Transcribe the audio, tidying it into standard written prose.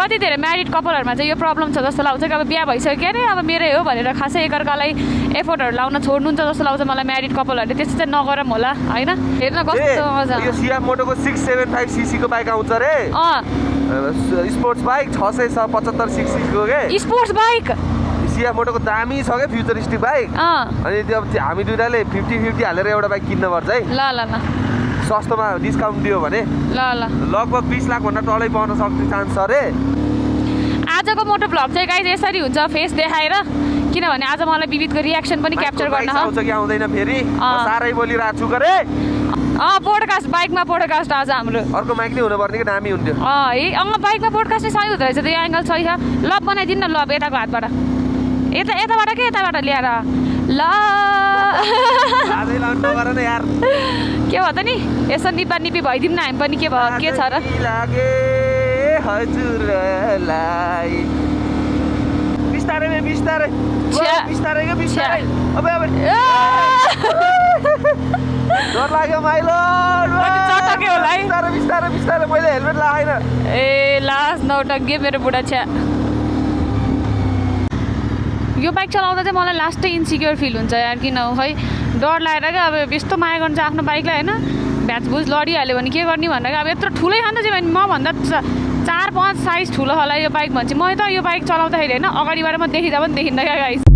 कति धेरै म्यारिड कपलहरुमा चाहिँ यो प्रब्लम छ जस्तो लाग्छ कि अब बिहा भइसक्यो अरे अब मेरै हो भनेर खासै एकअर्कालाई एफोर्टहरु लाउन छोड्नुहुन्छ जस्तो लाग्छ मलाई म्यारिड कपलहरुले त्यस्तो चाहिँ नगरम होला हैन हेर्न कस्तो मजा यो सिया मोटोको 675 सीसी को बाइक आउँछ रे स्पोर्ट्स बाइक 675 सीसी को के स्पोर्ट्स बाइक सिया मोटोको दामी छ के फ्युचरिस्टिक बाइक अनि त्यो हामी दुईटाले 50-50 हालेर एउटा बाइक किन्न पर्छ है ल ल ल सस्तोमा डिस्काउन्ट दियो भने ल ल लगभग 20 लाख भन्दा तलै पाउन सक्ने चान्स छ रे आजको मोटो भ्लग चाहिँ गाइस यसरी हुन्छ फेस देखाएर किनभने आज मलाई विविधको रियाक्सन पनि क्याप्चर गर्न आउँछ कि आउँदैन फेरि म सारै बोलिरहेको छु गरे पोडकास्ट बाइकमा पोडकास्ट आज हाम्रो अर्को माइक नै हुनुपर्ने कि दामी हुन्थ्यो है बाइकमा पोडकास्ट नै सही हुँदो रहेछ त्यो एङ्गल सही छ लब बनाइदिनु न लब यताको हातबाट यताबाट के यताबाट ल्याएर ल के भयो त नि यसो निपा निपी भइदिउँ न हामी पनि के भयो के छ र बिस्तारै बिस्तारै बिस्तारै के बिस्तारै अबे अबे डर लाग्यो माइलो चटके होला है बिस्तारै बिस्तारै बिस्तारै मैले हेलमेट लगाएन ए लास्ट नौटङ्गे मेरो बुढा छ्या यो बाइक चलाउँदा चाहिँ मलाई लास्टै इन्सिक्योर फिल हुन्छ यार किन है डर लागेर क्या अब यस्तो माया गर्नु चाहिँ आफ्नो बाइकलाई होइन भ्याचभुज लडिहाल्यो भने के गर्ने भनेर अब यत्रो ठुलै खान्छ चाहिँ मभन्दा 4-5 साइज ठुलो होला यो बाइक भन्छ म त यो बाइक चलाउँदाखेरि होइन अगाडिबाट म देखिँदा पनि देखिन्न क्या गाइस